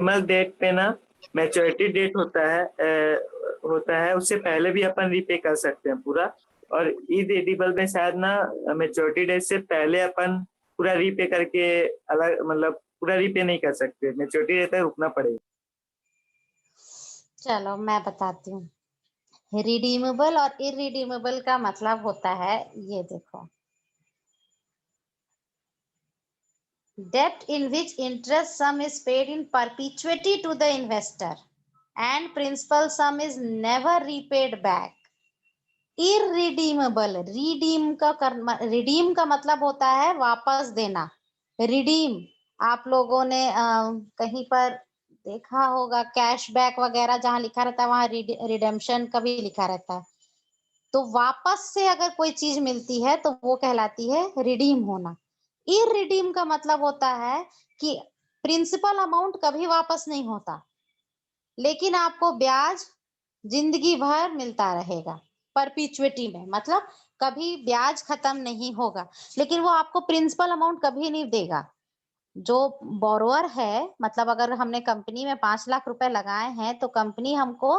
Date पे ना maturity date होता है उससे पहले भी अपन रीपे कर सकते हैं पूरा। और इरेडीबल में शायद ना मैच्योरिटी डेट से पहले अपन पूरा रीपे करके अलग मतलब पूरा रीपे नहीं कर सकते, मैच्योरिटी डेट तक रुकना पड़ेगा। चलो मैं बताती हूँ। रिडीमेबल और इरिडीमेबल का मतलब होता है, ये देखो, debt in which interest sum is paid in perpetuity to the investor and principal sum is never repaid back. Irredeemable, redeem का मतलब होता है वापस देना। रिडीम आप लोगों ने कहीं पर देखा होगा, कैशबैक वगैरह जहां लिखा रहता है वहां रिडेम्पशन का भी लिखा रहता है। तो वापस से अगर कोई चीज मिलती है तो वो कहलाती है रिडीम होना। इरिडीम का मतलब होता है कि प्रिंसिपल अमाउंट कभी वापस नहीं होता, लेकिन आपको ब्याज जिंदगी भर मिलता रहेगा। परपीचुइटी में मतलब कभी ब्याज खत्म नहीं होगा, लेकिन वो आपको प्रिंसिपल अमाउंट कभी नहीं देगा। जो बोरोअर है, मतलब अगर हमने कंपनी में 5 लाख रुपए लगाए हैं तो कंपनी हमको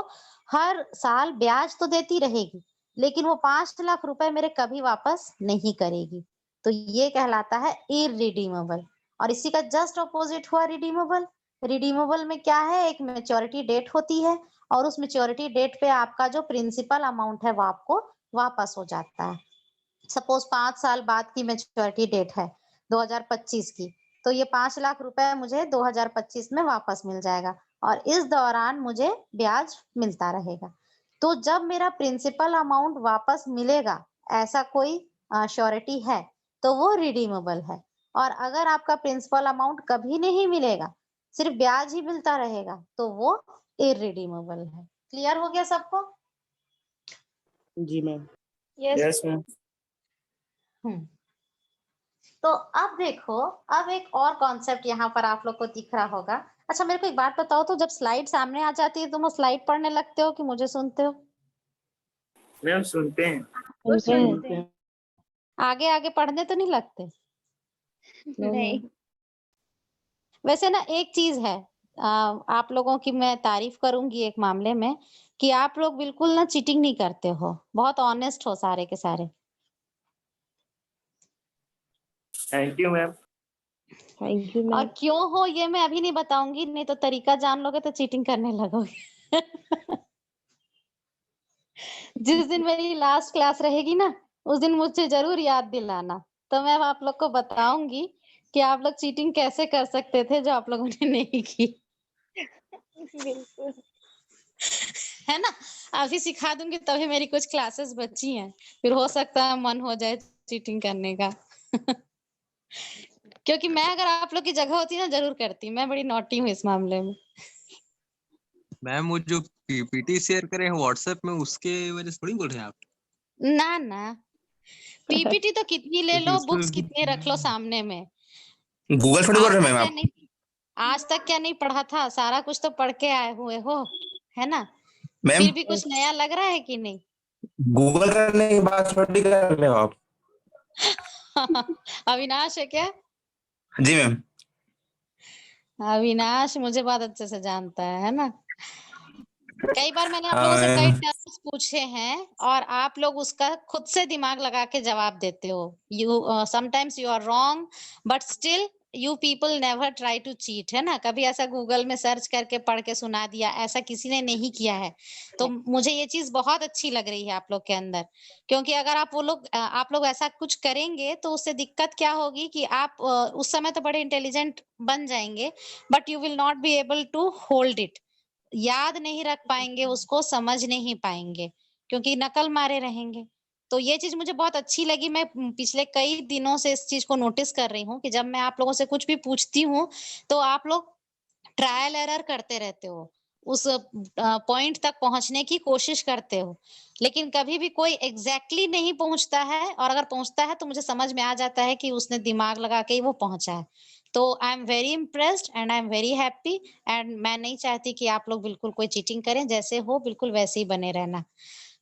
हर साल ब्याज तो देती रहेगी, लेकिन वो 5 लाख रुपए मेरे कभी वापस नहीं करेगी। तो ये कहलाता है इरिडीमेबल। और इसी का जस्ट अपोजिट हुआ रिडीमेबल। रिडीमेबल में क्या है, एक मैच्योरिटी डेट होती है और उस मैच्योरिटी डेट पे आपका जो प्रिंसिपल अमाउंट है वो आपको वापस हो जाता है। सपोज 5 साल बाद की मैच्योरिटी डेट है 2025 की, तो ये 5 लाख रुपए मुझे 2025 में वापस मिल जाएगा और इस दौरान मुझे ब्याज मिलता रहेगा। तो जब मेरा प्रिंसिपल अमाउंट वापस मिलेगा, ऐसा कोई श्योरिटी है, तो वो रिडीमेबल है। और अगर आपका प्रिंसिपल अमाउंट कभी नहीं मिलेगा, सिर्फ ब्याज ही मिलता रहेगा, तो वो इरिडीमेबल है। क्लियर हो गया सबको? जी मैम। Yes ma'am. तो अब देखो, अब एक और कॉन्सेप्ट यहाँ पर आप लोग को दिख रहा होगा। अच्छा मेरे को एक बात बताओ, तो जब स्लाइड सामने आ जाती है तुम वो स्लाइड पढ़ने लगते हो कि मुझे सुनते हो? मैम सुनते हैं। सुनते हैं। आगे आगे पढ़ने तो नहीं लगते? नहीं। वैसे ना एक चीज है, आप लोगों की मैं तारीफ करूंगी एक मामले में, कि आप लोग बिल्कुल ना चीटिंग नहीं करते हो, बहुत ऑनेस्ट हो सारे के सारे। Thank you ma'am. Thank you और मैम। क्यों हो ये मैं अभी नहीं बताऊंगी, नहीं तो तरीका जान लोगे तो चीटिंग करने लगोगे। जिस दिन मेरी लास्ट क्लास रहेगी ना, उस दिन मुझे जरूर याद दिलाना, तो मैं आप लोग को बताऊंगी कि आप लोग चीटिंग कैसे कर सकते थे जो आप लोगों ने नहीं की। बिल्कुल। है ना? अभी सिखा दूंगी, तभी मेरी कुछ क्लासेस बची हैं, फिर हो सकता है मन हो जाए चीटिंग करने का। क्योंकि मैं अगर आप लोग की जगह होती ना जरूर करती, मैं बड़ी नॉटी हूँ इस मामले में। मैम वो जो पीपीटी शेयर करे हैं व्हाट्सएप में, उसके वजह से थोड़ी बोल रहे हैं आप? ना ना, पीपीटी तो कितनी ले लो, बुक्स कितने रख लो सामने में। गूगल थोड़ी बोल रहे मैम आप। आज तक क्या नहीं पढ़ा था, सारा कुछ तो पढ़ के आए हुए हो, है ना? मैम फिर भी कुछ नया लग रहा है कि नहीं? गूगल करने की बात थोड़ी कर रहे हो आप। अविनाश है क्या? जी मैम। अविनाश मुझे बहुत अच्छे से जानता है ना? कई बार मैंने आप लोगों से कई टर्म्स पूछे हैं और आप लोग उसका खुद से दिमाग लगा के जवाब देते हो। You sometimes you are wrong, but still you people never try to cheat, है ना? कभी ऐसा गूगल में सर्च करके पढ़ के सुना दिया, ऐसा किसी ने नहीं किया है। तो मुझे ये चीज बहुत अच्छी लग रही है आप लोग के अंदर, क्योंकि अगर आप लोग ऐसा कुछ करेंगे तो उससे दिक्कत क्या होगी कि आप उस समय तो बड़े इंटेलिजेंट बन जाएंगे, but you will not be able to hold it. याद नहीं रख पाएंगे, उसको समझ नहीं पाएंगे, क्योंकि नकल मारे रहेंगे। तो ये चीज मुझे बहुत अच्छी लगी। मैं पिछले कई दिनों से इस चीज को नोटिस कर रही हूँ कि जब मैं आप लोगों से कुछ भी पूछती हूँ तो आप लोग ट्रायल एरर करते रहते हो, उस पॉइंट तक पहुंचने की कोशिश करते हो, लेकिन कभी भी कोई एग्जैक्टली नहीं पहुंचता है, और अगर पहुंचता है तो मुझे समझ में आ जाता है कि उसने दिमाग लगा के ही वो पहुंचा है। तो I am very impressed and I am very happy, and मैं नहीं चाहती कि आप लोग बिल्कुल कोई चीटिंग करें, जैसे हो बिल्कुल वैसे ही बने रहना।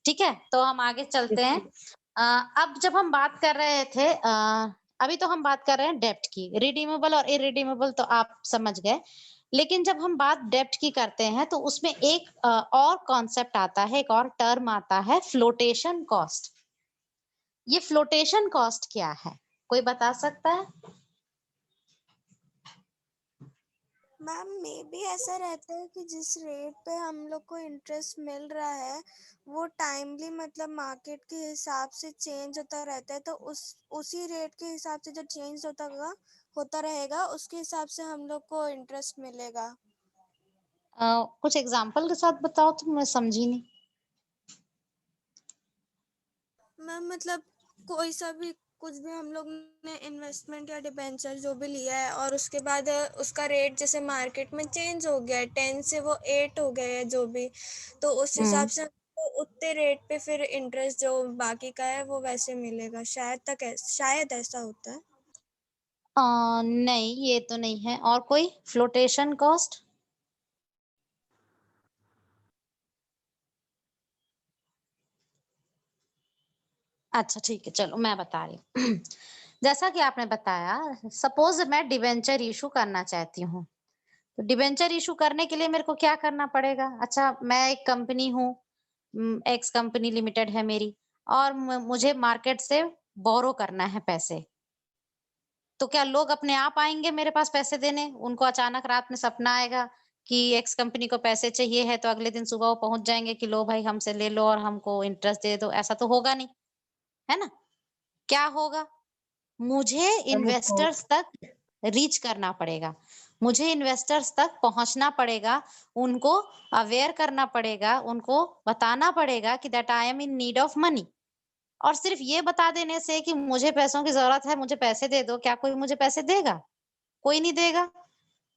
ठीक है, तो हम आगे चलते हैं। अब जब हम बात कर रहे थे, अभी तो हम बात कर रहे हैं डेब्ट की। रिडीमेबल और इरिडीमेबल तो आप समझ गए। लेकिन जब हम बात डेब्ट की करते हैं तो उसमें एक और कॉन्सेप्ट आता है, एक और टर्म आता है, फ्लोटेशन कॉस्ट। ये फ्लोटेशन कॉस्ट क्या है, कोई बता सकता है? मैम मे बी ऐसा रहता है कि जिस रेट पे हम लोग को इंटरेस्ट मिल रहा है वो टाइमली मतलब मार्केट के हिसाब से चेंज होता रहता है, तो उसी रेट के हिसाब से जो चेंज होता रहेगा उसके हिसाब से हम लोग को इंटरेस्ट मिलेगा। कुछ एग्जांपल के साथ बताओ तो मैं समझी नहीं। मैम मतलब कोई सा भी कुछ भी हम लोग ने इन्वेस्टमेंट या डिबेंचर जो भी लिया है और उसके बाद उसका रेट जैसे मार्केट में चेंज हो गया है, 10 से वो 8 हो गया है जो भी, तो उस हिसाब से हमको उतने रेट पे फिर इंटरेस्ट जो बाकी का है वो वैसे मिलेगा। शायद ऐसा होता है। नहीं, ये तो नहीं है। और कोई फ्लोटेशन कॉस्ट? अच्छा ठीक है, चलो मैं बता रही हूँ। जैसा कि आपने बताया, सपोज मैं डिबेंचर इशू करना चाहती हूँ, तो डिबेंचर इशू करने के लिए मेरे को क्या करना पड़ेगा? अच्छा, मैं एक कंपनी हूँ, एक्स कंपनी लिमिटेड है मेरी, और मुझे मार्केट से बोरो करना है पैसे। तो क्या लोग अपने आप आएंगे मेरे पास पैसे देने? उनको अचानक रात में सपना आएगा कि एक्स कंपनी को पैसे चाहिए है, तो अगले दिन सुबह वो पहुंच जाएंगे कि लो भाई हमसे ले लो और हमको इंटरेस्ट दे दो? ऐसा तो होगा नहीं, है ना? क्या होगा? मुझे इन्वेस्टर्स तक रीच करना पड़ेगा, मुझे इन्वेस्टर्स तक पहुंचना पड़ेगा, उनको अवेयर करना पड़ेगा, उनको बताना पड़ेगा कि that I am in need of money. और सिर्फ ये बता देने से कि मुझे पैसों की जरूरत है, मुझे पैसे दे दो, क्या कोई मुझे पैसे देगा? कोई नहीं देगा,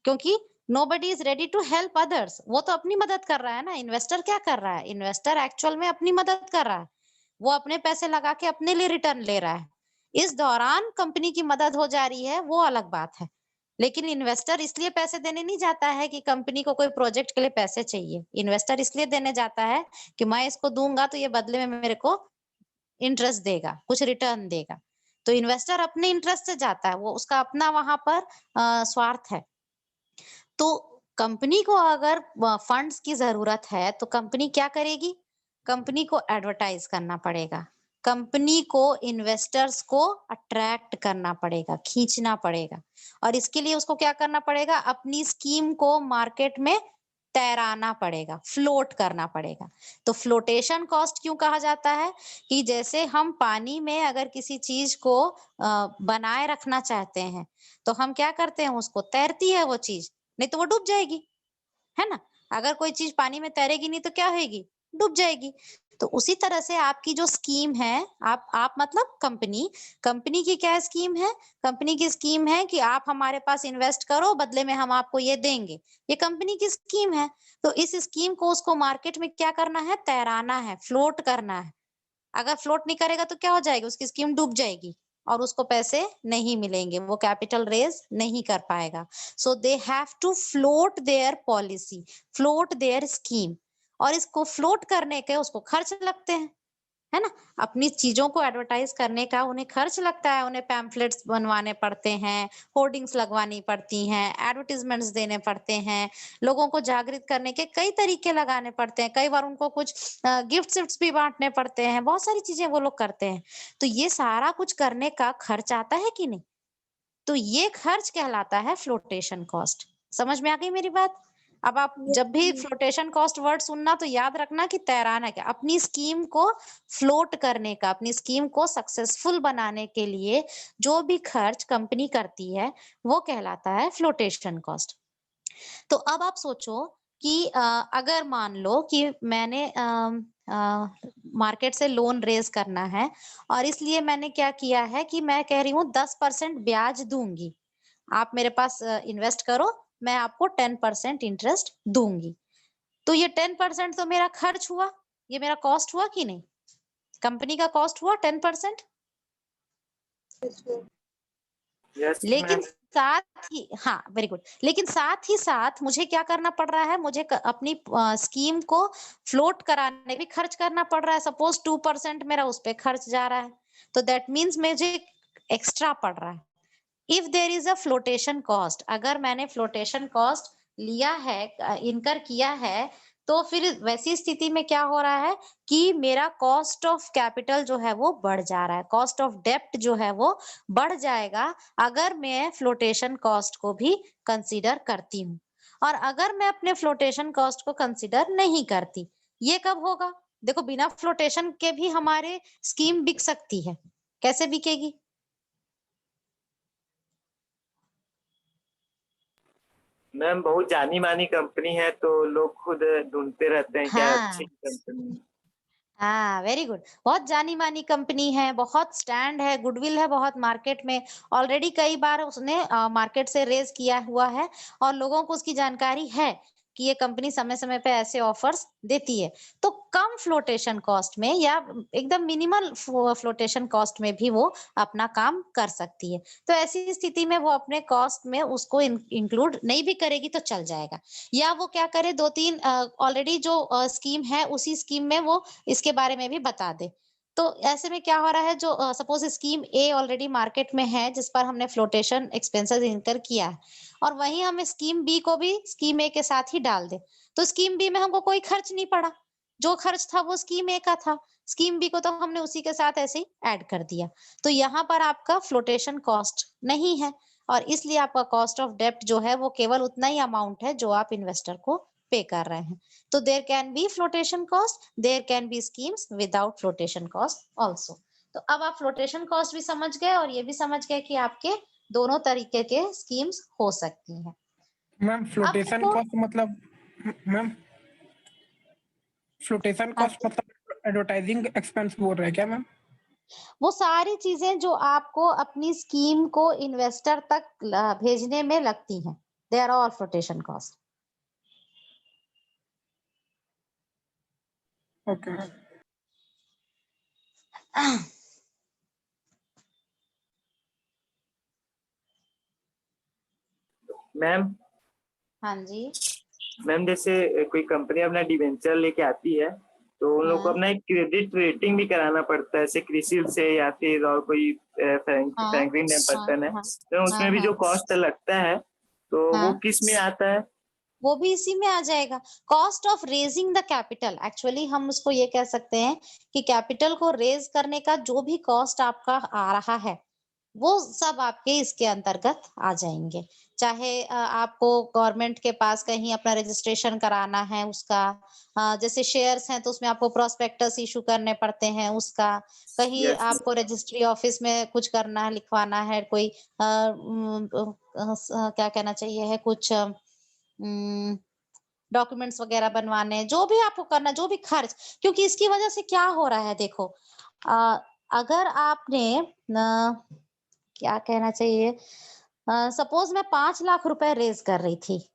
क्योंकि nobody is ready to help others। वो तो अपनी मदद कर रहा है ना। इन्वेस्टर क्या कर रहा है? इन्वेस्टर एक्चुअल में अपनी मदद कर रहा है, वो अपने पैसे लगा के अपने लिए रिटर्न ले रहा है। इस दौरान कंपनी की मदद हो जा रही है, वो अलग बात है। लेकिन इन्वेस्टर इसलिए पैसे देने नहीं जाता है कि कंपनी को कोई प्रोजेक्ट के लिए पैसे चाहिए। इन्वेस्टर इसलिए देने जाता है कि मैं इसको दूंगा तो ये बदले में मेरे को इंटरेस्ट देगा, कुछ रिटर्न देगा। तो इन्वेस्टर अपने इंटरेस्ट से जाता है, वो उसका अपना वहां पर स्वार्थ है। तो कंपनी को अगर फंड्स की जरूरत है तो कंपनी क्या करेगी? कंपनी को एडवर्टाइज करना पड़ेगा, कंपनी को इन्वेस्टर्स को अट्रैक्ट करना पड़ेगा, खींचना पड़ेगा। और इसके लिए उसको क्या करना पड़ेगा? अपनी स्कीम को मार्केट में तैराना पड़ेगा, फ्लोट करना पड़ेगा। तो फ्लोटेशन कॉस्ट क्यों कहा जाता है? कि जैसे हम पानी में अगर किसी चीज को बनाए रखना चाहते हैं तो हम क्या करते हैं? उसको तैरती है वो चीज, नहीं तो वो डूब जाएगी, है ना? अगर कोई चीज पानी में तैरेगी नहीं तो क्या होगी? डूब जाएगी। तो उसी तरह से आपकी जो स्कीम है, आप मतलब कंपनी की क्या स्कीम है? कंपनी की स्कीम है कि आप हमारे पास इन्वेस्ट करो, बदले में हम आपको ये देंगे। ये कंपनी की स्कीम है। तो इस स्कीम को उसको मार्केट में क्या करना है? तैराना है, फ्लोट करना है। अगर फ्लोट नहीं करेगा तो क्या हो जाएगा? उसकी स्कीम डूब जाएगी और उसको पैसे नहीं मिलेंगे, वो कैपिटल रेज नहीं कर पाएगा। So they have to float their policy, float their scheme. और इसको फ्लोट करने के उसको खर्च लगते हैं, है ना? अपनी चीजों को एडवर्टाइज करने का उन्हें खर्च लगता है, उन्हें पैम्फलेट्स बनवाने पड़ते हैं, होर्डिंग्स लगवानी पड़ती हैं, एडवर्टीजमेंट्स देने पड़ते हैं, लोगों को जागृत करने के कई तरीके लगाने पड़ते हैं, कई बार उनको कुछ गिफ्ट्स भी बांटने पड़ते हैं, बहुत सारी चीजें वो लोग करते हैं। तो ये सारा कुछ करने का खर्च आता है कि नहीं? तो ये खर्च कहलाता है फ्लोटेशन कॉस्ट। समझ में आ गई मेरी बात? अब आप जब भी फ्लोटेशन कॉस्ट वर्ड सुनना तो याद रखना कि तैराना क्या, अपनी स्कीम को फ्लोट करने का, अपनी स्कीम को सक्सेसफुल बनाने के लिए जो भी खर्च कंपनी करती है वो कहलाता है फ्लोटेशन कॉस्ट। तो अब आप सोचो कि अगर मान लो कि मैंने मार्केट से लोन रेज करना है और इसलिए मैंने क्या किया है कि मैं कह रही हूँ 10% ब्याज दूंगी, आप मेरे पास इन्वेस्ट करो, मैं आपको 10% इंटरेस्ट दूंगी। तो ये 10% तो मेरा खर्च हुआ, ये मेरा कॉस्ट हुआ कि नहीं? कंपनी का कॉस्ट हुआ 10%। यस लेकिन मैम। साथ ही, हाँ वेरी गुड, लेकिन साथ ही साथ मुझे क्या करना पड़ रहा है? मुझे अपनी स्कीम को फ्लोट कराने भी खर्च करना पड़ रहा है। सपोज 2% मेरा उस पे खर्च जा रहा है, तो दैट मीन्स मुझे एक्स्ट्रा पड़ रहा है। If there is a flotation cost, अगर मैंने फ्लोटेशन कॉस्ट लिया है, इनकर किया है, तो फिर वैसी स्थिति में क्या हो रहा है कि मेरा कॉस्ट ऑफ कैपिटल जो है वो बढ़ जा रहा है, कॉस्ट ऑफ डेप्ट जो है वो बढ़ जाएगा अगर मैं फ्लोटेशन कॉस्ट को भी कंसीडर करती हूँ। और अगर मैं अपने फ्लोटेशन कॉस्ट को कंसीडर नहीं करती, ये कब होगा? देखो, बिना फ्लोटेशन के भी हमारे स्कीम बिक सकती है। कैसे बिकेगी? मैम बहुत जानी मानी कंपनी है तो लोग खुद ढूंढते रहते हैं क्या अच्छी हाँ। कंपनी। हाँ, वेरी गुड। बहुत जानी मानी कंपनी है, बहुत स्टैंड है, गुडविल है बहुत मार्केट में। ऑलरेडी कई बार उसने मार्केट से रेज किया हुआ है और लोगों को उसकी जानकारी है कि ये कंपनी समय समय पे ऐसे ऑफर्स देती है। तो कम फ्लोटेशन कॉस्ट में या एकदम मिनिमल फ्लोटेशन कॉस्ट में भी वो अपना काम कर सकती है। तो ऐसी स्थिति में वो अपने कॉस्ट में उसको इंक्लूड नहीं भी करेगी तो चल जाएगा। या वो क्या करे, 2-3 ऑलरेडी जो स्कीम है उसी स्कीम में वो इसके बारे में भी बता दे। तो ऐसे में क्या हो रहा है, जो सपोज स्कीम ए ऑलरेडी मार्केट में है जिस पर हमने फ्लोटेशन एक्सपेंसेस इनकर किया है और वहीं हम स्कीम बी को भी स्कीम ए के साथ ही डाल दे, तो स्कीम बी में हमको कोई खर्च नहीं पड़ा। जो खर्च था वो स्कीम ए का था, स्कीम बी को तो हमने उसी के साथ ऐसे ही ऐड कर दिया। तो यहाँ पर आपका फ्लोटेशन कॉस्ट नहीं है और इसलिए आपका कॉस्ट ऑफ डेप्ट जो है वो केवल उतना ही अमाउंट है जो आप इन्वेस्टर को पे कर रहे हैं। तो there can be flotation cost, there can be schemes without flotation cost also. तो अब आप फ्लोटेशन कॉस्ट भी समझ गए और ये भी समझ गए कि आपके दोनों तरीके के स्कीम्स हो सकती हैं। मैम फ्लोटेशन देखो, कॉस्ट मतलब मैम फ्लोटेशन हाँ कॉस्ट जी, मतलब एडवर्टाइजिंग एक्सपेंस बोल रहे हैं क्या मैम? वो सारी चीजें जो आपको अपनी स्कीम को इन्वेस्टर तक भेजने में लगती हैं, they are all flotation cost. Okay ma'am. Ma'am हाँ जी। मैम जैसे कोई कंपनी अपना डिवेंचर लेके आती है तो उन लोग को हाँ अपना एक क्रेडिट रेटिंग भी कराना पड़ता है, जैसे क्रिसिल से या फिर और कोई हाँ फ्रैंकलिन हाँ टेम्परटन है, हाँ तो हाँ उसमें भी जो हाँ कॉस्ट लगता है तो वो हाँ, किस में आता है? वो भी इसी में आ जाएगा। Cost of raising the capital, actually हम उसको ये कह सकते हैं कि कैपिटल को रेज करने का जो भी कॉस्ट आपका आ रहा है वो सब आपके इसके अंतर्गत आ जाएंगे। चाहे आपको गवर्नमेंट के पास कहीं अपना रजिस्ट्रेशन कराना है उसका, जैसे शेयर्स हैं तो उसमें आपको प्रोस्पेक्टस इशू करने पड़ते हैं उसका, कहीं यस आपको रजिस्ट्री ऑफिस में कुछ करना है, लिखवाना है, कोई क्या कहना चाहिए है, कुछ डॉक्यूमेंट्स वगैरह बनवाने, जो भी आपको करना, जो भी खर्च, क्योंकि इसकी वजह से क्या हो रहा है देखो, अ, अगर आपने क्या कहना चाहिए, सपोज मैं 5 लाख रुपए रेज कर रही थी,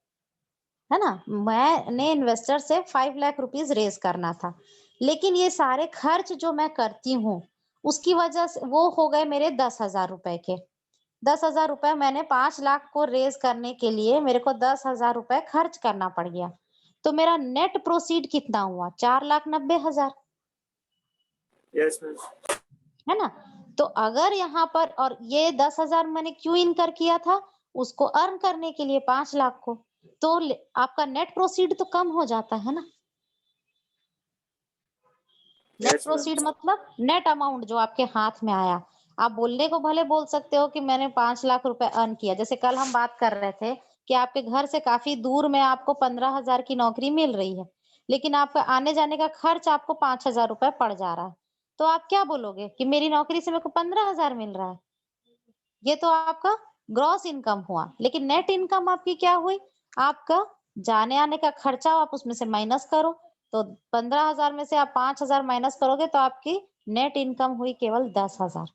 है ना, मैंने इन्वेस्टर से 5 लाख रुपीज रेज करना था, लेकिन ये सारे खर्च जो मैं करती हूँ उसकी वजह से वो हो गए मेरे 10,000 रुपए के। 10,000 रुपए मैंने 5 लाख को रेज करने के लिए मेरे को 10,000 रुपए खर्च करना पड़ गया। तो मेरा नेट प्रोसीड कितना हुआ? 4,90,000, यस मैम। है ना? तो अगर यहाँ पर, और ये 10,000 मैंने क्यों इनकर किया था? उसको अर्न करने के लिए 5 लाख को। तो आपका नेट प्रोसीड तो कम हो जाता है ना। Net yes ma'am. प्रोसीड मतलब नेट अमाउंट जो आपके हाथ में आया। आप बोलने को भले बोल सकते हो कि मैंने 5 लाख रुपए अर्न किया, जैसे कल हम बात कर रहे थे कि आपके घर से काफी दूर में आपको 15,000 की नौकरी मिल रही है, लेकिन आपका आने जाने का खर्च आपको 5,000 रुपए पड़ जा रहा है। तो आप क्या बोलोगे कि मेरी नौकरी से मेरे को 15,000 मिल रहा है? ये तो आपका ग्रॉस इनकम हुआ, लेकिन नेट इनकम आपकी क्या हुई? आपका जाने आने का खर्चा आप उसमें से माइनस करो, तो 15,000 में से आप 5,000 माइनस करोगे तो आपकी नेट इनकम हुई केवल 10,000।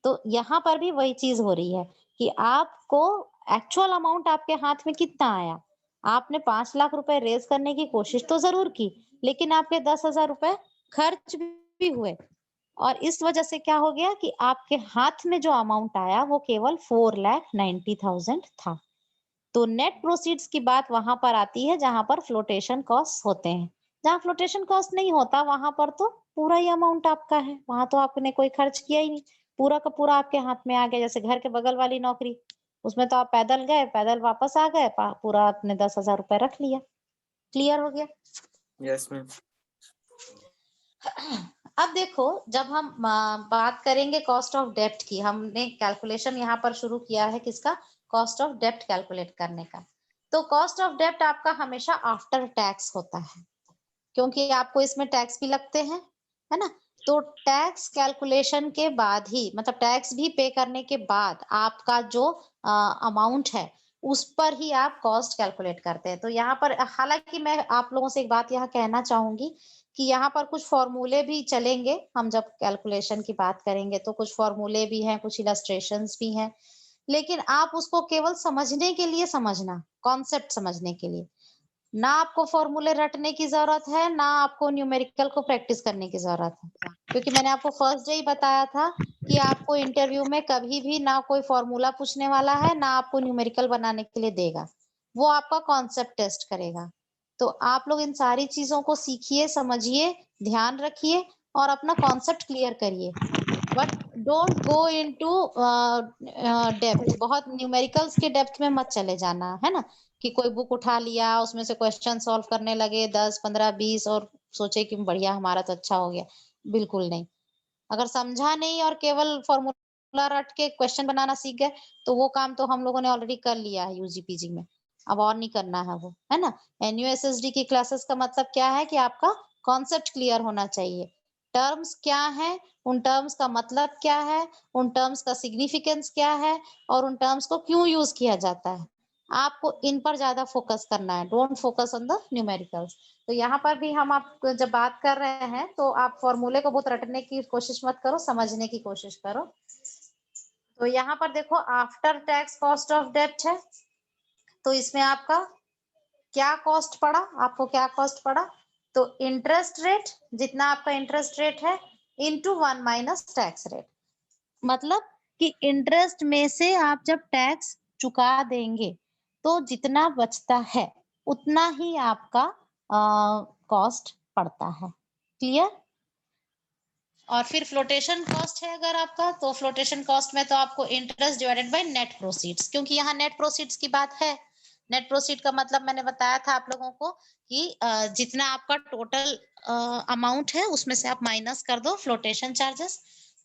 तो यहाँ पर भी वही चीज हो रही है कि आपको एक्चुअल अमाउंट आपके हाथ में कितना आया। आपने 5 लाख रुपए रेज करने की कोशिश तो जरूर की, लेकिन आपके 10,000 रुपए खर्च भी हुए, और इस वजह से क्या हो गया कि आपके हाथ में जो अमाउंट आया वो केवल 4,90,000 था। तो नेट प्रोसीड्स की बात वहां पर आती है जहां पर फ्लोटेशन कॉस्ट होते हैं। जहां फ्लोटेशन कॉस्ट नहीं होता वहां पर तो पूरा ही अमाउंट आपका है, वहां तो आपने कोई खर्च किया ही नहीं, पूरा का पूरा आपके हाथ में आ गया। जैसे घर के बगल वाली नौकरी, उसमें तो आप पैदल गए, पैदल वापस आ गए, पूरा आपने 10,000 रुपए रख लिया। क्लियर हो गया? Yes ma'am. अब देखो, जब हम बात करेंगे कॉस्ट ऑफ डेब्ट की, हमने कैलकुलेशन यहाँ पर शुरू किया है किसका? कॉस्ट ऑफ डेब्ट कैलकुलेट करने का। तो कॉस्ट ऑफ डेब्ट आपका हमेशा आफ्टर टैक्स होता है, क्योंकि आपको इसमें टैक्स भी लगते हैं, है ना? तो टैक्स कैलकुलेशन के बाद ही, मतलब टैक्स भी पे करने के बाद आपका जो अमाउंट है उस पर ही आप कॉस्ट कैलकुलेट करते हैं। तो यहाँ पर हालांकि मैं आप लोगों से एक बात यहाँ कहना चाहूंगी कि यहाँ पर कुछ फॉर्मूले भी चलेंगे, हम जब कैलकुलेशन की बात करेंगे तो कुछ फॉर्मूले भी हैं, कुछ इलस्ट्रेशंस भी हैं, लेकिन आप उसको केवल समझने के लिए समझना, कॉन्सेप्ट समझने के लिए। ना आपको फॉर्मूले रटने की जरूरत है, ना आपको न्यूमेरिकल को प्रैक्टिस करने की जरूरत है, क्योंकि मैंने आपको फर्स्ट डे ही बताया था कि आपको इंटरव्यू में कभी भी ना कोई फॉर्मूला पूछने वाला है, ना आपको न्यूमेरिकल बनाने के लिए देगा, वो आपका कॉन्सेप्ट टेस्ट करेगा। तो आप लोग इन सारी चीजों को सीखिए, समझिए, ध्यान रखिए और अपना कॉन्सेप्ट क्लियर करिए, but don't go into depth, बहुत न्यूमेरिकल्स के डेप्थ में मत चले जाना, है ना? कि कोई बुक उठा लिया, उसमें से क्वेश्चन सॉल्व करने लगे 10, 15, 20 और सोचे कि बढ़िया हमारा तो अच्छा हो गया। बिल्कुल नहीं। अगर समझा नहीं और केवल फॉर्मूला रट के क्वेश्चन बनाना सीख गए तो वो काम तो हम लोगों ने ऑलरेडी कर लिया है यूजी पीजी में, अब और नहीं करना है वो, है ना? एनयूएसएसडी की क्लासेस का मतलब क्या है कि आपका कॉन्सेप्ट क्लियर होना चाहिए, टर्म्स क्या है, उन टर्म्स का मतलब क्या है, उन टर्म्स का सिग्निफिकेंस क्या है और उन टर्म्स को क्यों यूज किया जाता है, आपको इन पर ज्यादा फोकस करना है। Don't focus on the numericals. तो यहाँ पर भी हम आप जब बात कर रहे हैं तो आप फॉर्मूले को बहुत रटने की कोशिश मत करो, समझने की कोशिश करो। तो यहाँ पर देखो, आफ्टर टैक्स कॉस्ट ऑफ डेब्ट है, तो इसमें आपका क्या कॉस्ट पड़ा? आपको क्या कॉस्ट पड़ा? तो इंटरेस्ट रेट, जितना आपका इंटरेस्ट रेट है इंटू 1 माइनस टैक्स रेट, मतलब कि इंटरेस्ट में से आप जब टैक्स चुका देंगे तो जितना बचता है उतना ही आपका कॉस्ट पड़ता है। क्लियर? और फिर फ्लोटेशन कॉस्ट है अगर आपका, तो फ्लोटेशन कॉस्ट में तो आपको interest divided by net proceeds, क्योंकि यहाँ नेट प्रोसीड्स की बात है। नेट प्रोसीड का मतलब मैंने बताया था आप लोगों को कि जितना आपका टोटल अमाउंट है उसमें से आप माइनस कर दो फ्लोटेशन चार्जेस,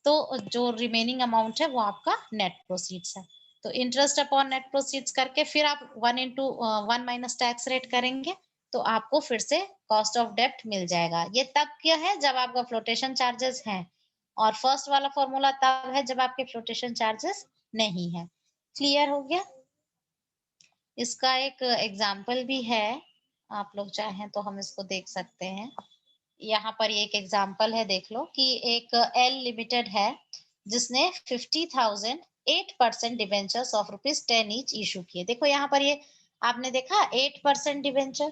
तो जो रिमेनिंग अमाउंट है वो आपका नेट प्रोसीड्स है। तो इंटरेस्ट अपॉन नेट प्रोसीड्स करके फिर आप 1 into 1 माइनस टैक्स रेट करेंगे तो आपको फिर से कॉस्ट ऑफ डेब्ट मिल जाएगा। ये तब क्या है जब आपका फ्लोटेशन चार्जेस है, और फर्स्ट वाला फॉर्मूला तब है जब आपके फ्लोटेशन चार्जेस नहीं है। क्लियर हो गया? इसका एक एग्जाम्पल भी है, आप लोग चाहें तो हम इसको देख सकते हैं। यहाँ पर एक एग्जाम्पल है, देख लो कि एक एल लिमिटेड है जिसने 50,000 8% डिबेंचर्स ऑफ ₹10 ईच इशू किए। देखो यहाँ पर ये आपने देखा 8% डिबेंचर,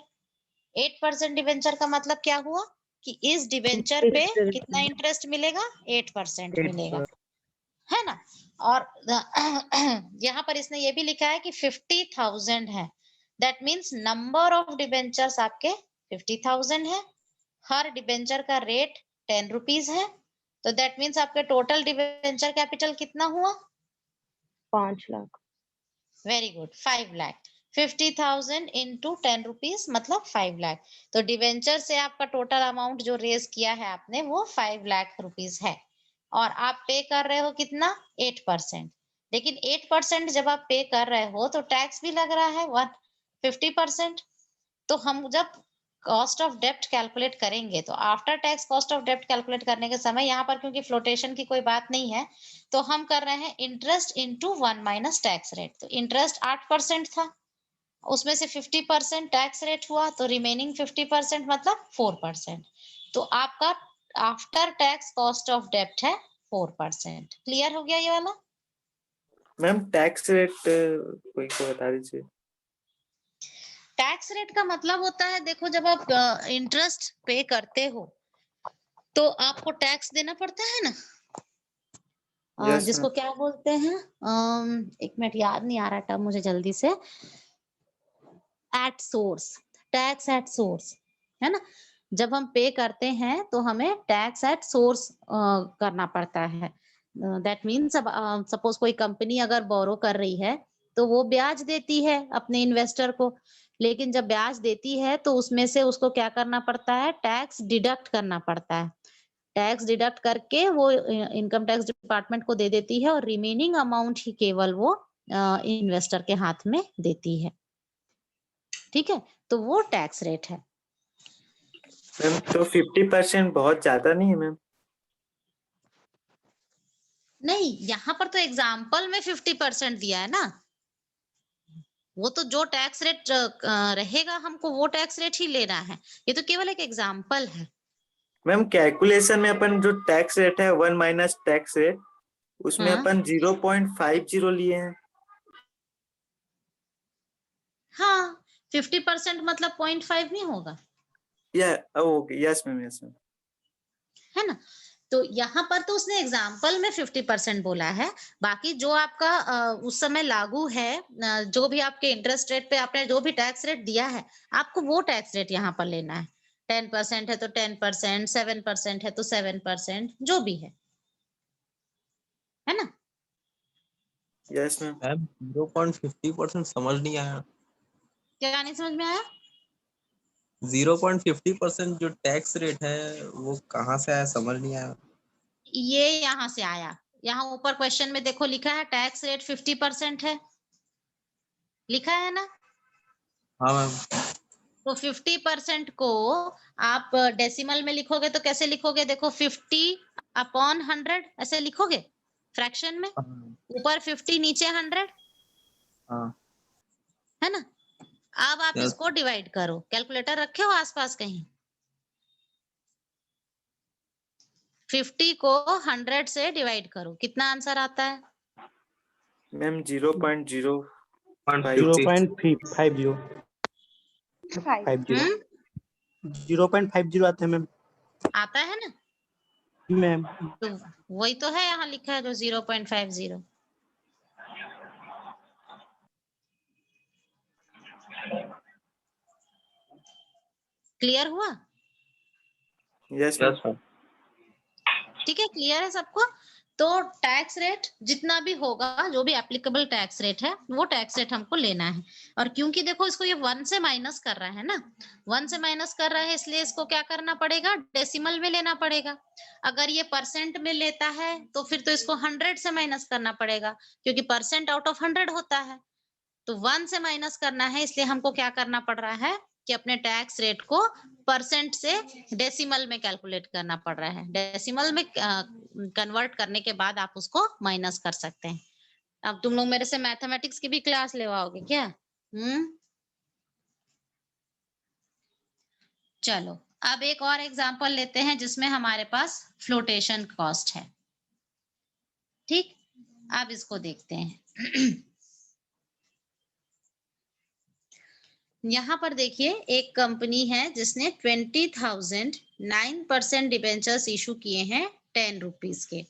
8% डिबेंचर का मतलब क्या हुआ कि इस डिबेंचर पे कितना इंटरेस्ट मिलेगा? 8% मिलेगा, है ना? और यहाँ पर इसने ये भी लिखा है कि 50,000 है, that means number of debentures आपके 50,000 है, हर डिबेंचर का रेट 10 रुपीज है, तो दैट मीन्स आपके टोटल डिबेंचर कैपिटल कितना हुआ? 5 lakh. Very good, 5 lakh. 50,000 into 10 rupees मतलब 5 लाख। तो डिबेंचर से आपका टोटल अमाउंट जो रेज किया है आपने वो 5 लाख रुपीज है, और आप पे कर रहे हो कितना? 8%। लेकिन 8% जब आप पे कर रहे हो तो टैक्स भी लग रहा है 50%। तो हम जब कॉस्ट ऑफ डेब्ट कैलकुलेट करेंगे तो आफ्टर टैक्स कॉस्ट ऑफ डेब्ट कैलकुलेट करने के समय यहाँ पर क्योंकि फ्लोटेशन की कोई बात नहीं है तो हम कर रहे हैं interest into 1 minus tax rate. तो इंटरेस्ट 8% था, उसमें से 50% टैक्स रेट हुआ तो रिमेनिंग 50% मतलब 4%। तो आपका आफ्टर टैक्स कॉस्ट ऑफ डेब्ट है 4%। क्लियर हो गया ये वाला? मैम टैक्स रेट कोई को बता दीजिए। टैक्स रेट का मतलब होता है, देखो जब आप इंटरेस्ट पे करते हो तो आपको टैक्स देना पड़ता है ना, Yes, जिसको ma'am. क्या बोलते हैं, एक मिनट याद नहीं आ रहा टर्म मुझे जल्दी से, at source, tax at source, है ना? जब हम पे करते हैं तो हमें टैक्स एट सोर्स करना पड़ता है। दैट मीन्स अब सपोज कोई कंपनी अगर बोरो कर रही है तो वो ब्याज देती है अपने इन्वेस्टर को, लेकिन जब ब्याज देती है तो उसमें से उसको क्या करना पड़ता है, टैक्स डिडक्ट करना पड़ता है। टैक्स डिडक्ट करके वो इनकम टैक्स डिपार्टमेंट को दे देती है और रिमेनिंग अमाउंट ही केवल वो इन्वेस्टर के हाथ में देती है। ठीक है, तो वो टैक्स रेट है। मैम तो 50% बहुत ज्यादा नहीं है मैम? नहीं, यहाँ पर तो एग्जाम्पल में 50% दिया है ना, वो तो जो टैक्स रेट रहेगा हमको वो टैक्स रेट ही लेना है, ये तो केवल एक एग्जाम्पल है। मैम कैलकुलेशन में अपन जो टैक्स रेट है 1 माइनस टैक्स रेट, उसमें हाँ। अपन 0.50 लिए हैं। हाँ, 50% मतलब 0.5 नहीं होगा, या okay, yes ma'am, yes ma'am. है ना। तो यहाँ पर तो उसने एग्जाम्पल में 50% बोला है, बाकी जो आपका उस समय लागू है, जो भी आपके इंटरेस्ट रेट पे आपने जो भी टैक्स रेट दिया है, आपको वो टैक्स रेट यहाँ पर लेना है। 10% है तो 10%, 7% है तो 7%, जो भी है ना। Yes ma'am. मैम 0.50% समझ नहीं आया। क्या नहीं समझ में आया? 0.50% जो टैक्स रेट है वो कहाँ से आया, समझ नहीं आया। ये यहाँ से आया, यहाँ ऊपर क्वेश्चन में देखो लिखा है टैक्स रेट 50% है, लिखा है ना। हाँ मैम। तो 50% को आप डेसिमल में लिखोगे तो कैसे लिखोगे, देखो 50/100 ऐसे लिखोगे फ्रैक्शन में, ऊपर 50 नीचे 100, हाँ। है ना। अब आप Yes. इसको डिवाइड करो, कैलकुलेटर रखे हो आसपास कहीं। 50 को 100 से डिवाइड करो, कितना आंसर आता है? मैम 0.050। 0.50 0.50 आते हैं मैम। आता है ना, मैम तो वही तो है यहाँ लिखा है जो 0.50। क्लियर हुआ? Yes ma'am. ठीक है, क्लियर है सबको। तो टैक्स रेट जितना भी होगा, जो भी एप्लीकेबल टैक्स रेट है, वो टैक्स रेट हमको लेना है। और क्योंकि देखो इसको ये 1 से माइनस कर रहा है ना, 1 से माइनस कर रहा है, इसलिए इसको क्या करना पड़ेगा, डेसिमल में लेना पड़ेगा। अगर ये परसेंट में लेता है तो फिर तो इसको 100 से माइनस करना पड़ेगा, क्योंकि परसेंट आउट ऑफ 100 होता है। तो 1 से माइनस करना है, इसलिए हमको क्या करना पड़ रहा है कि अपने टैक्स रेट को परसेंट से डेसिमल में कैलकुलेट करना पड़ रहा है। डेसिमल में कन्वर्ट करने के बाद आप उसको माइनस कर सकते हैं। अब तुम लोग मेरे से मैथमेटिक्स की भी क्लास लेवाओगे क्या? चलो, अब एक और एग्जांपल लेते हैं जिसमें हमारे पास फ्लोटेशन कॉस्ट है। ठीक, अब इसको देखते हैं। यहाँ पर देखिए एक कंपनी है जिसने 20,000 9% डिबेंचर्स इशू किए हैं 10 रुपीज के।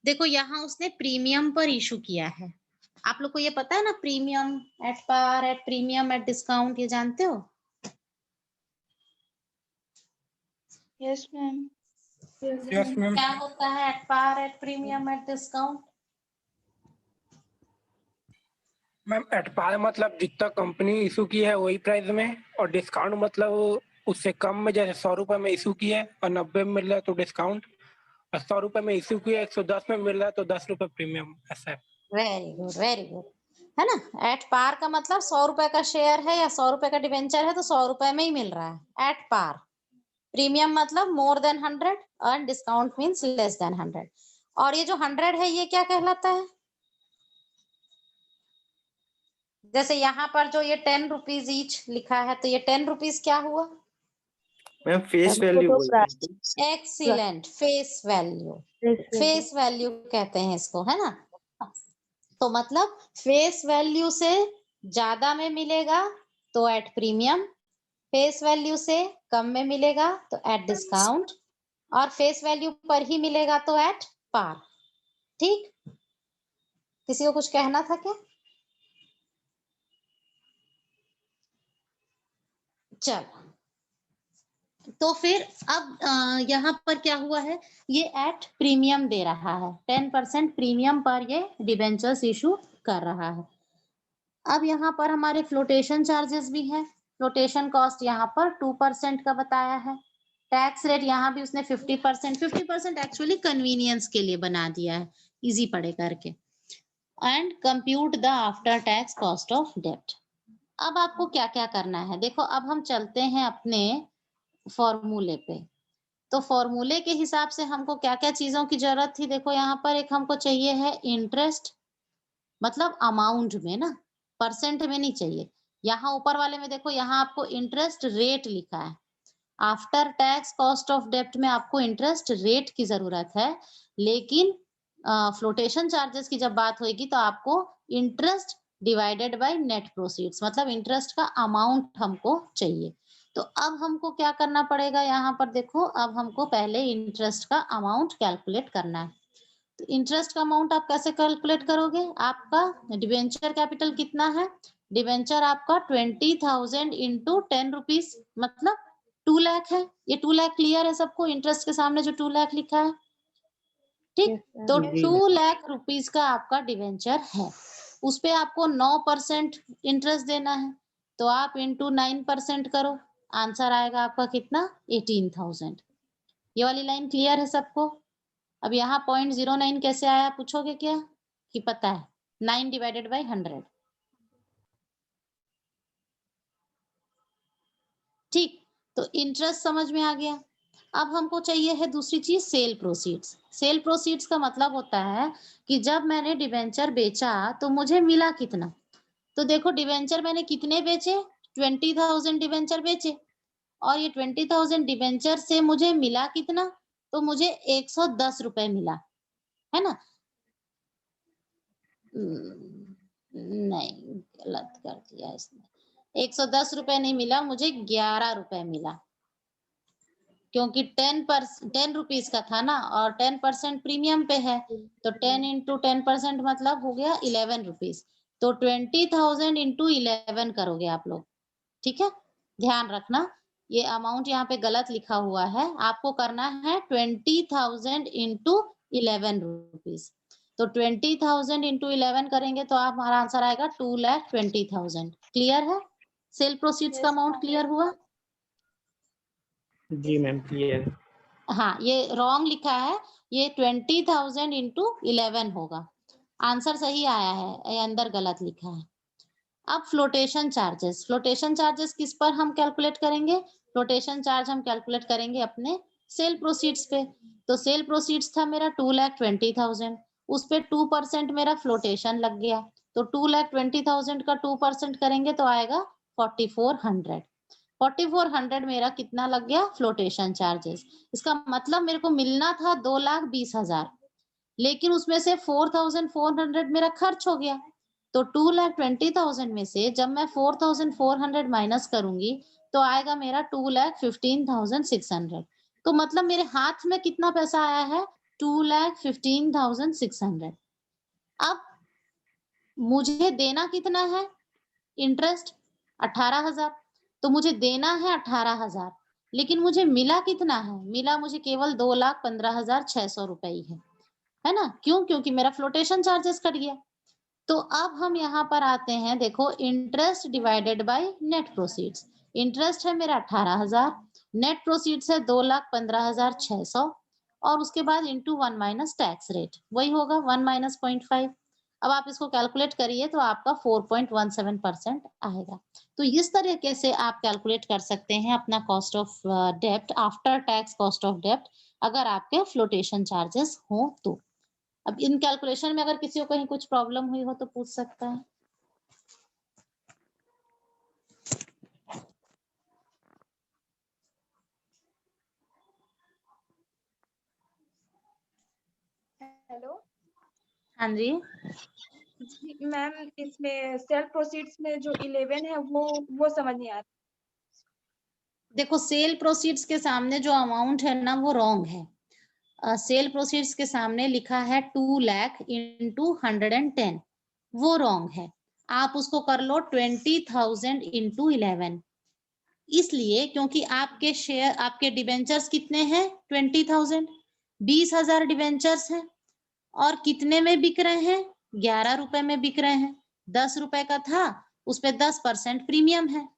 देखो यहाँ उसने प्रीमियम पर इशू किया है। आप लोग को ये पता है ना, premium at par, at premium, at discount, ये जानते हो? Yes ma'am. Yes ma'am. क्या होता है at par, at premium, at discount? Ma'am at par मतलब जितना कंपनी इशू की है वही प्राइस में, और डिस्काउंट मतलब उससे कम में, जैसे 100 रुपए में इशू की है और 90 में मिल रहा है तो डिस्काउंट, और 100 रुपए में इशू की है 110 में मिल रहा है तो 10 रुपए प्रीमियम, ऐसा है। वेरी गुड, वेरी गुड, है ना। एट पार का मतलब 100 रुपए का शेयर है या 100 रुपए का डिबेंचर है तो 100 रुपए में ही मिल रहा है, एट पार। प्रीमियम मतलब मोर देन 100 और डिस्काउंट मींस लेस देन 100। और ये जो 100 है ये क्या कहलाता है? जैसे यहाँ पर जो ये 10 रुपीज ईच लिखा है, तो ये 10 रुपीज क्या हुआ? मैम फेस वैल्यू बोलते हैं। Excellent, face value. Face value कहते हैं इसको, है ना। तो मतलब फेस वैल्यू से ज्यादा में मिलेगा तो एट प्रीमियम, फेस वैल्यू से कम में मिलेगा तो एट डिस्काउंट, और फेस वैल्यू पर ही मिलेगा तो एट पार। ठीक, किसी को कुछ कहना था क्या? चलो, तो फिर अब यहाँ पर क्या हुआ है, ये एट प्रीमियम दे रहा है, 10% प्रीमियम पर ये डिबेंचर्स इशू कर रहा है। अब यहाँ पर हमारे फ्लोटेशन चार्जेस भी है। फ्लोटेशन कॉस्ट यहाँ पर 2% का बताया है। टैक्स रेट यहाँ भी उसने 50% एक्चुअली कन्वीनियंस के लिए बना दिया है, इजी पड़े करके। And compute the after tax cost of डेब्ट। अब आपको क्या क्या करना है, देखो अब हम चलते हैं अपने फॉर्मूले पे। तो फॉर्मूले के हिसाब से हमको क्या क्या चीजों की जरूरत थी, देखो यहाँ पर एक हमको चाहिए है इंटरेस्ट, मतलब अमाउंट में ना, परसेंट में नहीं चाहिए। यहाँ ऊपर वाले में देखो, यहाँ आपको इंटरेस्ट रेट लिखा है। आफ्टर टैक्स कॉस्ट ऑफ डेब्ट में आपको इंटरेस्ट रेट की जरूरत है, लेकिन फ्लोटेशन चार्जेस की जब बात होगी तो आपको interest divided by net proceeds, मतलब इंटरेस्ट का अमाउंट हमको चाहिए। तो अब हमको क्या करना पड़ेगा, यहाँ पर देखो, अब हमको पहले इंटरेस्ट का अमाउंट कैलकुलेट करना है। तो इंटरेस्ट का अमाउंट आप कैसे कैलकुलेट करोगे, आपका डिबेंचर कैपिटल कितना है, डिबेंचर आपका 20,000 इंटू 10 रुपीज, मतलब 2 लाख है। ये 2 लाख क्लियर है सबको, इंटरेस्ट के सामने जो 2 लाख लिखा है, ठीक। तो 2 लाख रुपीज का आपका डिबेंचर है, उस पे आपको 9% इंटरेस्ट देना है। तो आप इंटू 9% करो, आंसर आएगा आपका कितना, 18,000। ये वाली लाइन क्लियर है सबको। अब यहाँ 0.09 कैसे आया पूछोगे क्या, कि पता है 9 डिवाइडेड बाय 100, ठीक। तो इंटरेस्ट समझ में आ गया। अब हमको चाहिए है दूसरी चीज, सेल प्रोसीड्स। सेल प्रोसीड्स का मतलब होता है कि जब मैंने डिबेंचर बेचा तो मुझे मिला कितना। तो देखो डिबेंचर मैंने कितने बेचे, 20,000 डिबेंचर बेचे, और ये 20,000 डिबेंचर से मुझे मिला कितना, तो मुझे 110 रुपए मिला, है ना। नहीं, गलत कर दिया इसने, 110 रुपए नहीं मिला, मुझे 11 रुपए मिला, क्योंकि 10 रुपीज का था ना, और 10% प्रीमियम पे है, तो 10 इंटू 10% मतलब हो गया 11 रुपीज। तो 20,000 इंटू 11 करोगे आप लोग, ठीक है। ध्यान रखना, ये अमाउंट यहाँ पे गलत लिखा हुआ है, आपको करना है 20,000 इंटू 11 रुपीज। तो 20,000 इंटू 11 करेंगे तो आप, हमारा आंसर आएगा 2,20,000। क्लियर है, सेल प्रोसीड्स का अमाउंट क्लियर हुआ। जी मैम क्लियर। हाँ, ये रॉन्ग लिखा है, ये 20,000 इंटू 11 होगा, आंसर सही आया है, ये अंदर गलत लिखा है। अब फ्लोटेशन चार्जेस, फ्लोटेशन चार्जेस किस पर हम कैलकुलेट करेंगे, फ्लोटेशन चार्ज हम कैलकुलेट करेंगे अपने सेल प्रोसीड्स पे। तो सेल प्रोसीड्स था मेरा 2,20,000, उस पे 2% मेरा फ्लोटेशन लग गया, तो 2,20,000 का 2% करेंगे तो आएगा 4,400। 4,400 मेरा कितना लग गया, फ्लोटेशन चार्जेस। इसका मतलब मेरे को मिलना था 2,20,000, लेकिन उसमें से 4,400 मेरा खर्च हो गया। तो 2,20,000 में से जब मैं 4,400 माइनस करूंगी तो आएगा मेरा 2,15,600। तो मतलब मेरे हाथ में कितना पैसा आया है, 2,15,600। अब मुझे देना कितना है, इंटरेस्ट 18,000, तो मुझे देना है 18,000, लेकिन मुझे मिला कितना है, मिला मुझे केवल 2,15,600 रुपए ही है ना। क्यों, क्योंकि मेरा फ्लोटेशन चार्जेस कट गया। तो अब हम यहाँ पर आते हैं, देखो interest divided by net proceeds. Interest है मेरा 18,000, नेट प्रोसीड्स है 2,15,600, और उसके बाद इंटू 1 माइनस टैक्स रेट, वही होगा 1 माइनस 0.5। अब आप इसको कैलकुलेट करिए तो आपका 4.17% आएगा। तो इस तरीके से आप कैलकुलेट कर सकते हैं अपना कॉस्ट ऑफ डेब्ट, आफ्टर टैक्स कॉस्ट ऑफ डेब्ट, अगर आपके फ्लोटेशन चार्जेस हो तो। अब इन कैलकुलेशन में अगर किसी को कहीं कुछ प्रॉब्लम हुई हो तो पूछ सकता है। हेलो हाँ जी, जी मैम, इसमें सेल प्रोसीड्स में जो 11 है वो समझ नहीं आ रहा। देखो सेल प्रोसीड्स के सामने जो अमाउंट है ना वो रॉन्ग है। सेल प्रोसीड्स के सामने लिखा है 2 लाख इंटू 110, वो रॉन्ग है। आप उसको कर लो 20,000 इंटू 11, इसलिए क्योंकि आपके शेयर, आपके डिबेंचर्स कितने हैं, 20,000, 20,000 डिबेंचर्स हैं, और कितने में बिक रहे हैं, 11 रुपए में बिक रहे हैं। ₹10 का था, उस पे 10% प्रीमियम है,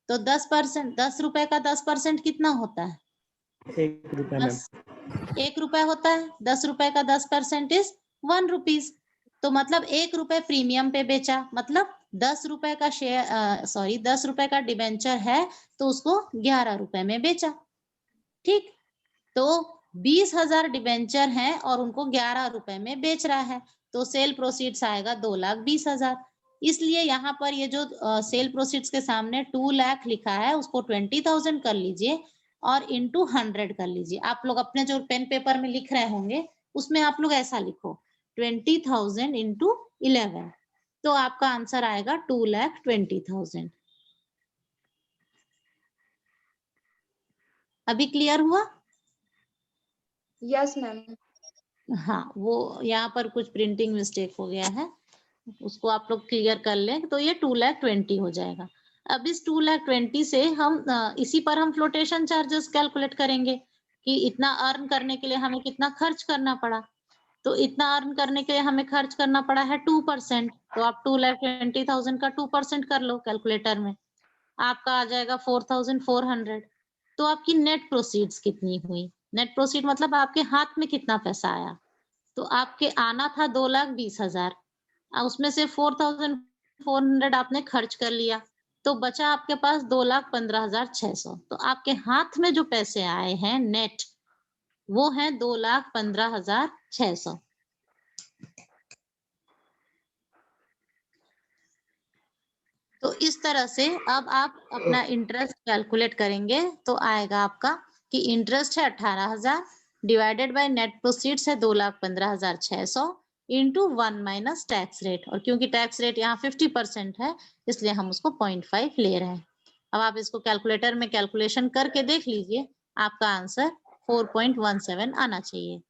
तो 10%, ₹10 का 10% कितना होता है? ₹1 मैम। ₹1 होता है। ₹10 का 10% इज ₹1। तो मतलब ₹1 प्रीमियम पे बेचा, मतलब ₹10 का शेयर, सॉरी ₹10 का डिबेंचर है तो उसको ₹11 में बेचा। ठीक, तो 20,000 डिबेंचर हैं और उनको ₹11 में बेच रहा है, तो सेल प्रोसीड्स आएगा 2,20,000। इसलिए यहाँ पर ये जो सेल प्रोसीड्स के सामने 2 लाख लिखा है उसको 20,000 कर लीजिए और इंटू 100 कर लीजिए। आप लोग अपने जो पेन पेपर में लिख रहे होंगे उसमें आप लोग ऐसा लिखो 20,000 इंटू 11, तो आपका आंसर आएगा 2,20,000। अभी क्लियर हुआ? Yes ma'am. हाँ, वो यहाँ पर कुछ प्रिंटिंग मिस्टेक हो गया है, उसको आप लोग क्लियर कर लें तो ये 2,20,000 हो जाएगा। अब इस 2,20,000 से हम इसी पर हम फ्लोटेशन चार्जेस कैलकुलेट करेंगे कि इतना अर्न करने के लिए हमें कितना खर्च करना पड़ा। तो इतना अर्न करने के लिए हमें खर्च करना पड़ा है 2%, तो आप 2,20,000 का 2% कर लो कैलकुलेटर में, आपका आ जाएगा 4,400। तो आपकी नेट प्रोसीड्स कितनी हुई? नेट प्रोसीड मतलब आपके हाथ में कितना पैसा आया? तो आपके आना था 2,20,000, उसमें से 4,400 आपने खर्च कर लिया, तो बचा आपके पास 2,15,600। तो आपके हाथ में जो पैसे आए हैं नेट, वो हैं 2,15,600। तो इस तरह से अब आप अपना इंटरेस्ट कैलकुलेट करेंगे तो आएगा आपका कि इंटरेस्ट है 18,000 डिवाइडेड बाय नेट प्रोसीड्स है 2,15,600 इंटू 1 माइनस टैक्स रेट, और क्योंकि टैक्स रेट यहाँ 50% है इसलिए हम उसको 0.5 ले रहे हैं। अब आप इसको कैलकुलेटर में कैलकुलेशन करके देख लीजिए, आपका आंसर 4.17 आना चाहिए।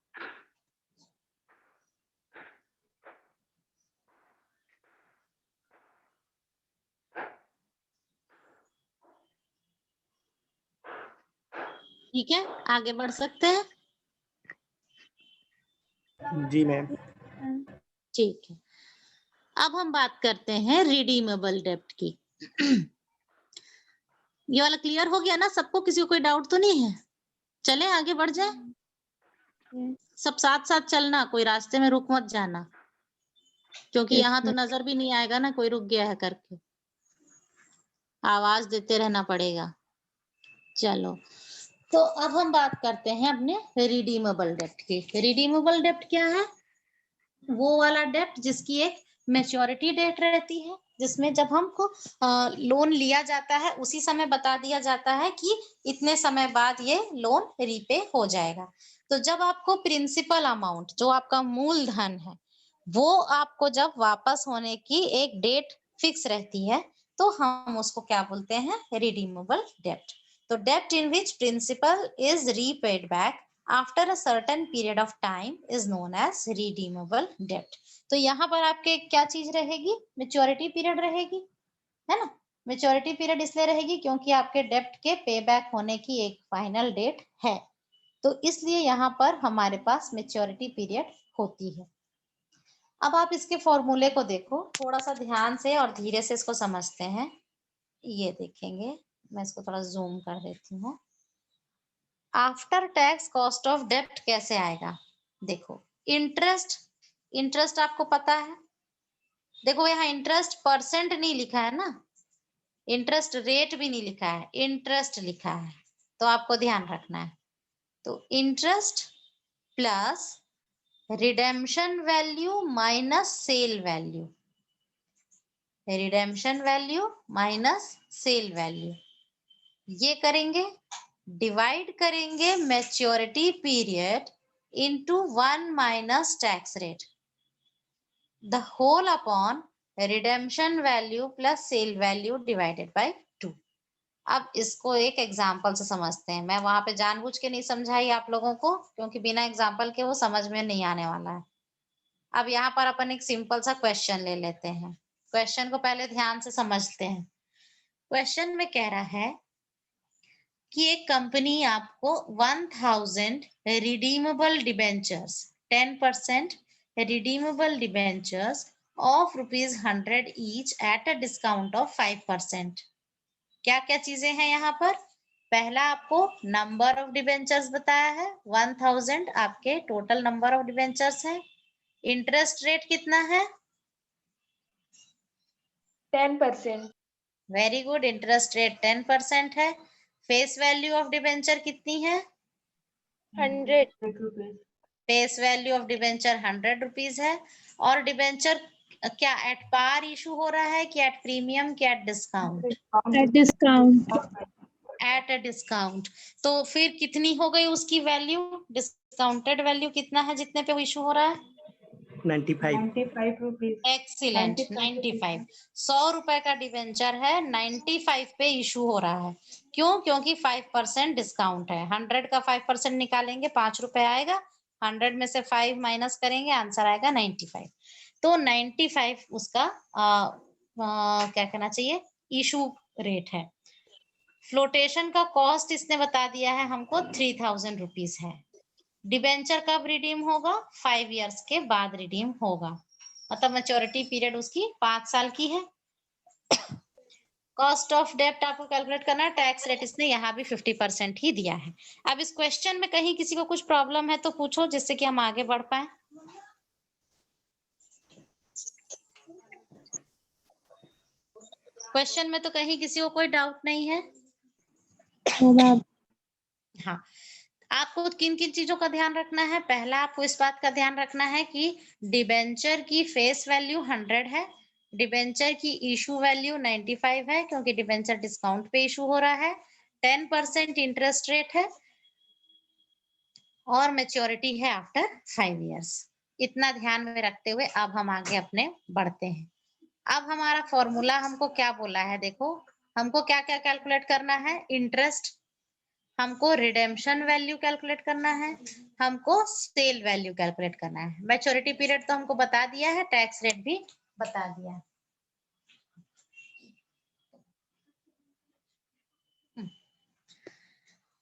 ठीक है, आगे बढ़ सकते हैं? जी मैम। ठीक है, अब हम बात करते हैं रिडीमेबल डेब्ट की। ये वाला क्लियर हो गया ना सबको? किसी को कोई डाउट तो नहीं है? चलें आगे बढ़ जाए, सब साथ साथ चलना, कोई रास्ते में रुक मत जाना, क्योंकि यहाँ तो नजर भी नहीं आएगा ना कोई रुक गया है करके, आवाज देते रहना पड़ेगा। चलो, तो अब हम बात करते हैं अपने रिडीमेबल डेब्ट की। रिडीमेबल डेब्ट क्या है? वो वाला डेब्ट जिसकी एक मैच्योरिटी डेट रहती है, जिसमें जब हमको लोन लिया जाता है उसी समय बता दिया जाता है कि इतने समय बाद ये लोन रीपे हो जाएगा। तो जब आपको प्रिंसिपल अमाउंट, जो आपका मूलधन है, वो आपको जब वापस होने की एक डेट फिक्स रहती है तो हम उसको क्या बोलते हैं? रिडीमेबल डेब्ट। तो डेब्ट in which principal is repaid back after a certain period of time is known as redeemable debt। तो यहाँ पर आपके क्या चीज रहेगी? मेच्योरिटी पीरियड रहेगी, है ना? मेच्योरिटी पीरियड इसलिए रहेगी क्योंकि आपके डेब्ट के पे बैक होने की एक फाइनल डेट है, तो इसलिए यहाँ पर हमारे पास मेच्योरिटी पीरियड होती है। अब आप इसके फॉर्मूले को देखो, थोड़ा सा ध्यान से और धीरे से इसको समझते हैं। ये देखेंगे, मैं इसको थोड़ा जूम कर देती हूँ। आफ्टर टैक्स कॉस्ट ऑफ डेब्ट कैसे आएगा? देखो, इंटरेस्ट आपको पता है, देखो यहाँ इंटरेस्ट परसेंट नहीं लिखा है ना, इंटरेस्ट रेट भी नहीं लिखा है, इंटरेस्ट लिखा है, तो आपको ध्यान रखना है। तो interest plus redemption value minus cell value, redemption value minus cell value, ये करेंगे, डिवाइड करेंगे maturity period into 1 minus tax rate, the whole upon redemption value plus sale value divided by 2। अब इसको एक एग्जाम्पल से समझते हैं। मैं वहां पे जानबूझ के नहीं समझाई आप लोगों को, क्योंकि बिना एग्जाम्पल के वो समझ में नहीं आने वाला है। अब यहाँ पर अपन एक सिंपल सा क्वेश्चन ले लेते हैं। क्वेश्चन को पहले ध्यान से समझते हैं। क्वेश्चन में कह रहा है कि एक कंपनी आपको 1000 redeemable debentures, 10% redeemable debentures of ₹100 each at a discount of 5%। क्या क्या चीजें हैं यहाँ पर? पहला आपको नंबर ऑफ डिबेंचर्स बताया है, 1000 आपके टोटल नंबर ऑफ डिबेंचर्स हैं। इंटरेस्ट रेट कितना है? 10%। वेरी गुड, इंटरेस्ट रेट 10% है। फेस वैल्यू ऑफ डिबेंचर कितनी है? 100 face value of debenture 100 rupees है। और डिबेंचर क्या एट पार इशू हो रहा है कि एट प्रीमियम कि at discount? At discount. At a discount. तो फिर कितनी हो गई उसकी वैल्यू? डिस्काउंटेड वैल्यू कितना है जितने पे इशू हो रहा है? 95 रुपीज। एक्सीलेंट, 95। 100 रुपए का डिबेंचर है, 95 पे इशू हो रहा है। क्यों? क्योंकि 5% डिस्काउंट है। 100 का 5% निकालेंगे 5 रुपए आएगा, 100 में से 5 माइनस करेंगे, आंसर आएगा 95। तो 95 उसका क्या कहना चाहिए, इशू रेट है। फ्लोटेशन का कॉस्ट इसने बता दिया है हमको 3000 रुपीज है। डिबेंचर कब रिडीम होगा? 5 इयर्स के बाद रिडीम होगा, मतलब मैच्योरिटी पीरियड उसकी 5 साल की है। कॉस्ट ऑफ डेब्ट आपको कैलकुलेट करना है। टैक्स रेट इसने यहाँ भी 50% ही दिया है। अब इस क्वेश्चन में कहीं किसी को कुछ प्रॉब्लम है तो पूछो, जिससे कि हम आगे बढ़ पाए। क्वेश्चन में तो कहीं किसी को कोई डाउट नहीं है? हाँ, आपको किन किन चीजों का ध्यान रखना है? पहला आपको इस बात का ध्यान रखना है कि डिबेंचर की फेस वैल्यू 100 है, डिबेंचर की इशू वैल्यू 95 है क्योंकि डिबेंचर डिस्काउंट पे इशू हो रहा है, 10% इंटरेस्ट रेट है और मैच्योरिटी है आफ्टर 5 इयर्स। इतना ध्यान में रखते हुए अब हम आगे अपने बढ़ते हैं। अब हमारा फॉर्मूला हमको क्या बोला है, देखो हमको क्या क्या कैलकुलेट करना है। इंटरेस्ट, हमको रिडेम्पशन वैल्यू कैलकुलेट करना है, हमको सेल वैल्यू कैलकुलेट करना है। मैच्योरिटी पीरियड तो हमको बता दिया है, टैक्स रेट भी बता दिया है।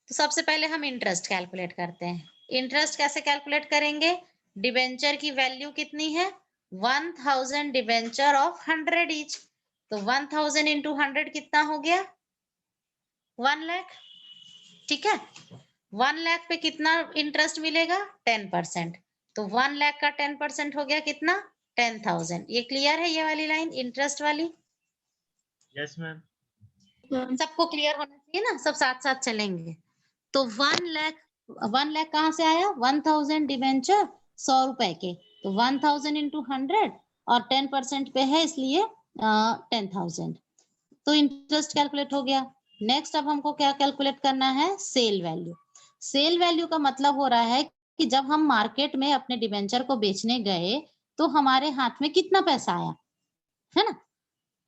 तो सबसे पहले हम इंटरेस्ट कैलकुलेट करते हैं। इंटरेस्ट कैसे कैलकुलेट करेंगे? डिबेंचर की वैल्यू कितनी है? 1000 डिबेंचर ऑफ 100 ईच, तो 1000 इंटू 100 कितना हो गया? 1 लाख। ठीक है, 1 लाख पे कितना इंटरेस्ट मिलेगा? 10%। तो 1 लाख का 10% हो गया कितना? 10,000। ये क्लियर है ये वाली लाइन इंटरेस्ट वाली? Yes ma'am. सबको क्लियर होना चाहिए ना, सब साथ साथ चलेंगे। तो 1 लाख कहाँ से आया? 1000 डिबेंचर 100 रुपए के, तो 1000 इंटू 100 और 10% पे है इसलिए 10,000। तो इंटरेस्ट कैलकुलेट हो गया। नेक्स्ट अब हमको क्या कैलकुलेट करना है? Cell value. सेल वैल्यू का मतलब हो रहा है कि जब हम मार्केट में अपने डिबेंचर को बेचने गए तो हमारे हाथ में कितना पैसा आया, है ना?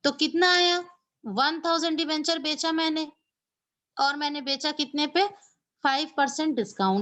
तो कितना आया? 1000 डिबेंचर बेचा मैंने, और मैंने बेचा कितने पे? 5% डिस्काउंट